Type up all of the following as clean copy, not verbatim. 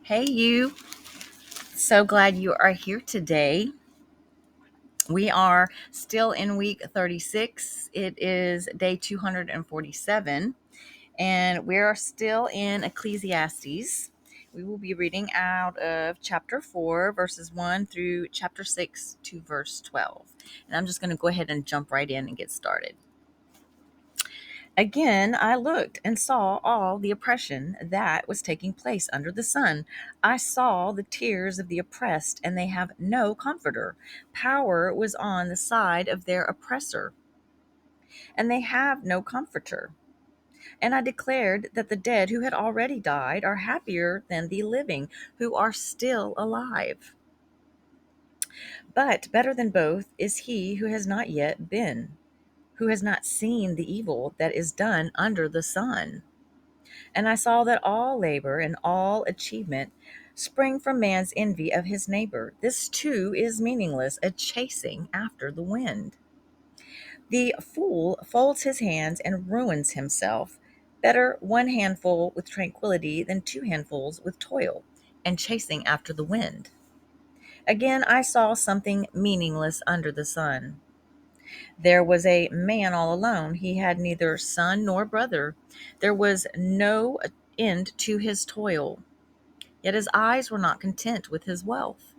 Hey, you. So glad you are here today. We are still in week 36. It is day 247, and we are still in Ecclesiastes. We will be reading out of chapter 4, verses 1 through chapter 6 to verse 12. And I'm just going to go ahead and jump right in and get started. Again, I looked and saw all the oppression that was taking place under the sun. I saw the tears of the oppressed, and they have no comforter. Power was on the side of their oppressor, and they have no comforter. And I declared that the dead who had already died are happier than the living who are still alive. But better than both is he who has not yet been, who has not seen the evil that is done under the sun. And I saw that all labor and all achievement spring from man's envy of his neighbor. This too is meaningless, a chasing after the wind. The fool folds his hands and ruins himself. Better one handful with tranquility than two handfuls with toil and chasing after the wind. Again, I saw something meaningless under the sun. There was a man all alone. He had neither son nor brother. There was no end to his toil. Yet his eyes were not content with his wealth.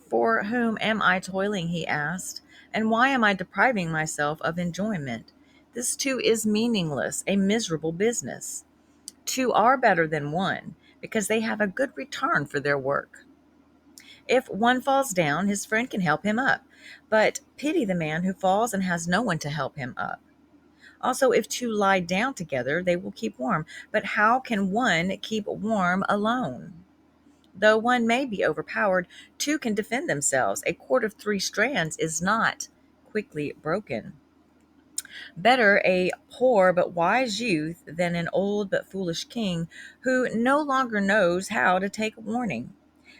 For whom am I toiling? He asked. And why am I depriving myself of enjoyment? This too is meaningless, a miserable business. Two are better than one, because they have a good return for their work. If one falls down, his friend can help him up. But pity the man who falls and has no one to help him up. Also, if two lie down together, they will keep warm. But how can one keep warm alone? Though one may be overpowered, two can defend themselves. A cord of three strands is not quickly broken. Better a poor but wise youth than an old but foolish king who no longer knows how to take warning.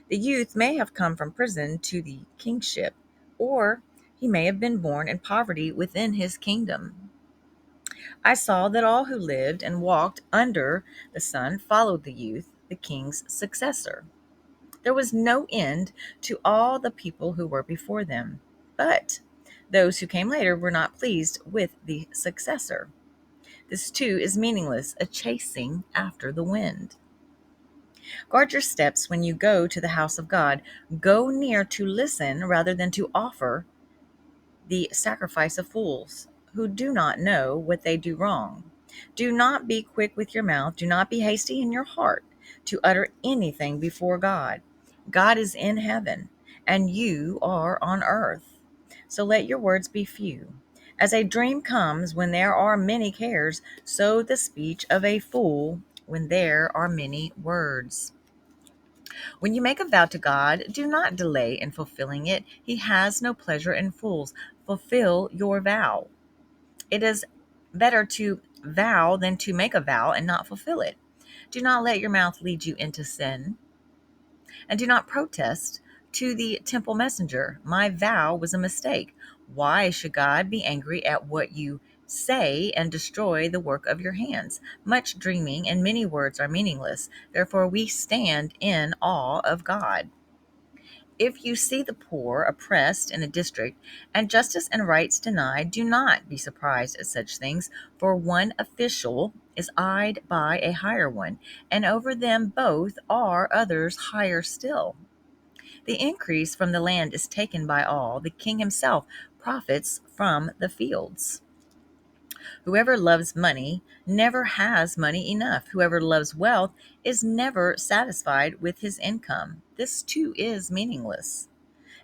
The youth may have come from prison to the kingship, or he may have been born in poverty within his kingdom. I saw that all who lived and walked under the sun followed the youth, the king's successor. There was no end to all the people who were before them. But those who came later were not pleased with the successor. This too is meaningless, a chasing after the wind. Guard your steps when you go to the house of God. Go near to listen rather than to offer the sacrifice of fools who do not know what they do wrong. Do not be quick with your mouth. Do not be hasty in your heart to utter anything before God. God is in heaven, and you are on earth. So let your words be few. As a dream comes when there are many cares, so the speech of a fool when there are many words. When you make a vow to God, do not delay in fulfilling it. He has no pleasure in fools. Fulfill your vow. It is better to vow than to make a vow and not fulfill it. Do not let your mouth lead you into sin, and do not protest to the temple messenger. My vow was a mistake. Why should God be angry at what you say and destroy the work of your hands? Much dreaming and many words are meaningless. Therefore, we stand in awe of God. If you see the poor oppressed in a district, and justice and rights denied, do not be surprised at such things, for one official is eyed by a higher one, and over them both are others higher still. The increase from the land is taken by all. The king himself profits from the fields. Whoever loves money never has money enough. Whoever loves wealth is never satisfied with his income. This too is meaningless.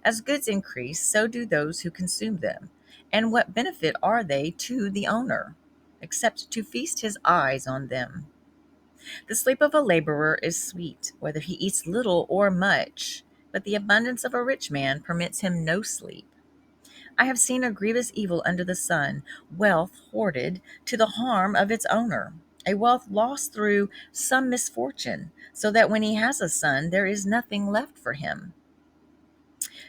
As goods increase, so do those who consume them. And what benefit are they to the owner, except to feast his eyes on them? The sleep of a laborer is sweet, whether he eats little or much, but the abundance of a rich man permits him no sleep. I have seen a grievous evil under the sun, wealth hoarded to the harm of its owner, a wealth lost through some misfortune, so that when he has a son, there is nothing left for him.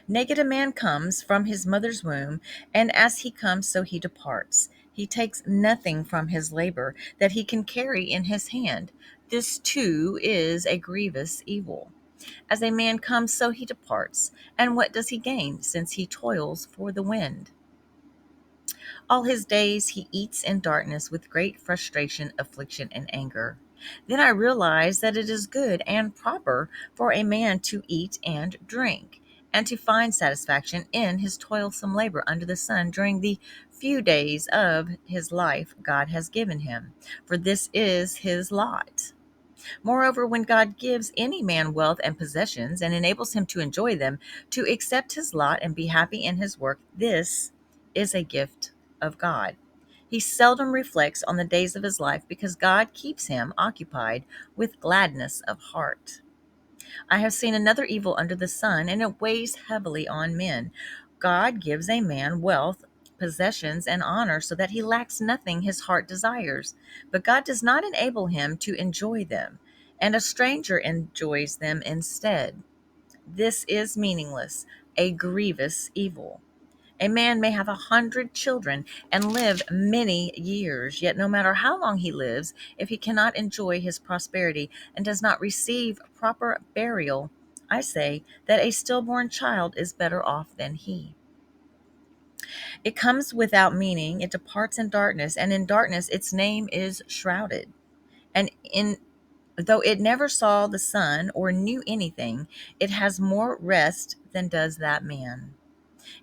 Naked a man comes from his mother's womb, and as he comes, so he departs. He takes nothing from his labor that he can carry in his hand. This too is a grievous evil. As a man comes, so he departs. And what does he gain, since he toils for the wind? All his days he eats in darkness with great frustration, affliction, and anger. Then I realize that it is good and proper for a man to eat and drink, and to find satisfaction in his toilsome labor under the sun during the few days of his life God has given him, for this is his lot. Moreover, when God gives any man wealth and possessions and enables him to enjoy them, to accept his lot and be happy in his work, this is a gift of God. He seldom reflects on the days of his life because God keeps him occupied with gladness of heart. I have seen another evil under the sun, and it weighs heavily on men. God gives a man wealth, possessions, and honor so that he lacks nothing his heart desires. But God does not enable him to enjoy them, and a stranger enjoys them instead. This is meaningless, a grievous evil. A man may have 100 children and live many years, yet no matter how long he lives, if he cannot enjoy his prosperity and does not receive proper burial, I say that a stillborn child is better off than he. It comes without meaning, it departs in darkness, and in darkness its name is shrouded. And in though it never saw the sun or knew anything, it has more rest than does that man.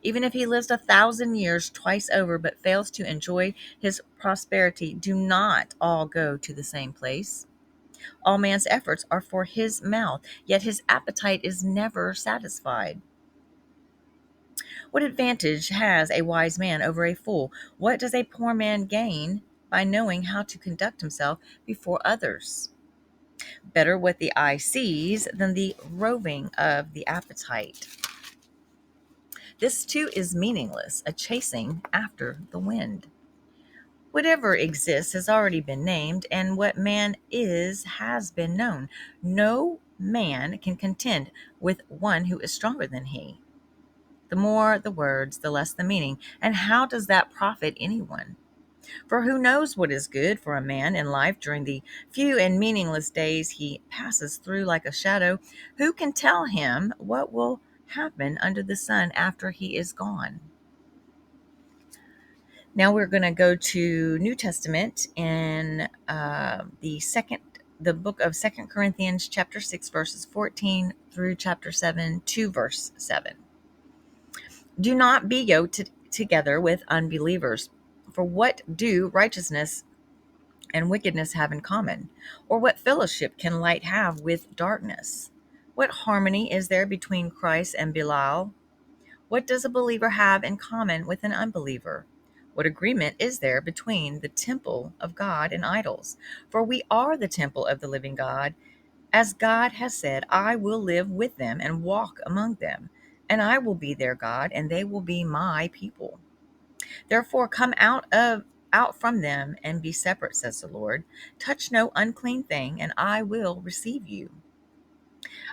Even if he lives 1,000 years twice over but fails to enjoy his prosperity, do not all go to the same place. All man's efforts are for his mouth, yet his appetite is never satisfied. What advantage has a wise man over a fool? What does a poor man gain by knowing how to conduct himself before others? Better what the eye sees than the roving of the appetite. This too is meaningless, a chasing after the wind. Whatever exists has already been named, and what man is has been known. No man can contend with one who is stronger than he. The more the words, the less the meaning. And how does that profit anyone? For who knows what is good for a man in life during the few and meaningless days he passes through like a shadow? Who can tell him what will happen under the sun after he is gone? Now we're going to go to New Testament in the book of Second Corinthians, chapter 6, verses 14 through chapter 7 to verse 7. Do not be yoked together with unbelievers. For what do righteousness and wickedness have in common? Or what fellowship can light have with darkness? What harmony is there between Christ and Belial? What does a believer have in common with an unbeliever? What agreement is there between the temple of God and idols? For we are the temple of the living God. As God has said, I will live with them and walk among them, and I will be their God, and they will be my people. Therefore come out from them and be separate, says the Lord. Touch no unclean thing, and I will receive you.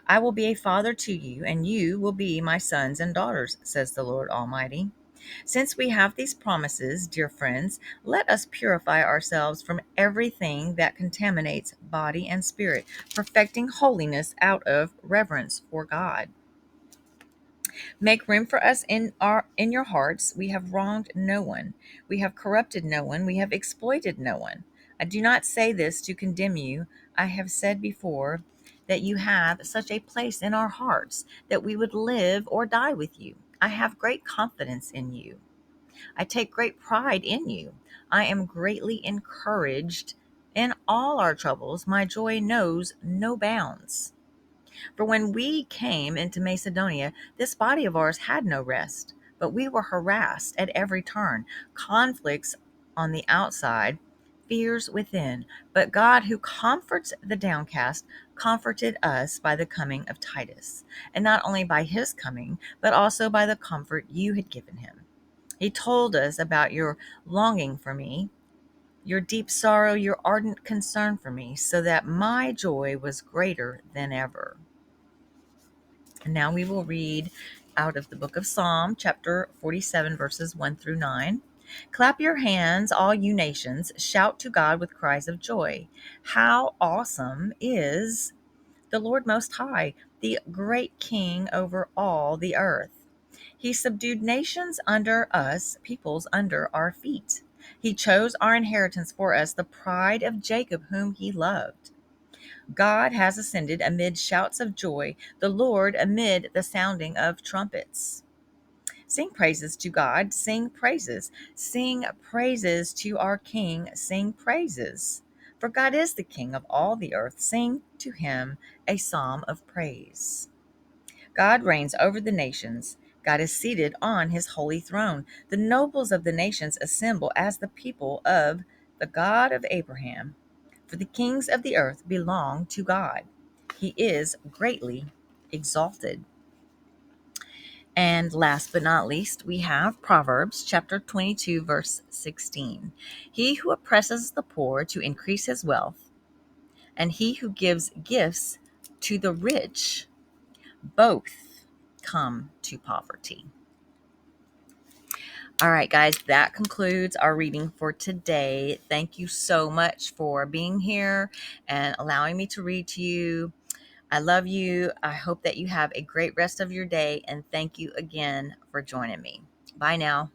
I will be a father to you, and you will be my sons and daughters, says the Lord Almighty. Since we have these promises, dear friends, let us purify ourselves from everything that contaminates body and spirit, perfecting holiness out of reverence for God. Make room for us in your hearts. We have wronged no one. We have corrupted no one. We have exploited no one. I do not say this to condemn you. I have said before that you have such a place in our hearts that we would live or die with you. I have great confidence in you. I take great pride in you. I am greatly encouraged in all our troubles. My joy knows no bounds. For when we came into Macedonia, this body of ours had no rest, but we were harassed at every turn, conflicts on the outside, fears within. But God, who comforts the downcast, comforted us by the coming of Titus, and not only by his coming, but also by the comfort you had given him. He told us about your longing for me, your deep sorrow, your ardent concern for me, so that my joy was greater than ever. And now we will read out of the book of Psalm, chapter 47, verses 1 through 9. Clap your hands, all you nations. Shout to God with cries of joy. How awesome is the Lord Most High, the great King over all the earth. He subdued nations under us, peoples under our feet. He chose our inheritance for us, the pride of Jacob, whom he loved. God has ascended amid shouts of joy, the Lord amid the sounding of trumpets. Sing praises to God, sing praises to our King, sing praises. For God is the King of all the earth, sing to him a psalm of praise. God reigns over the nations. God is seated on his holy throne. The nobles of the nations assemble as the people of the God of Abraham. For the kings of the earth belong to God. He is greatly exalted. And last but not least, we have Proverbs chapter 22, verse 16. He who oppresses the poor to increase his wealth, and he who gives gifts to the rich, both come to poverty. All right, guys, that concludes our reading for today. Thank you so much for being here and allowing me to read to you. I love you. I hope that you have a great rest of your day, and thank you again for joining me. Bye now.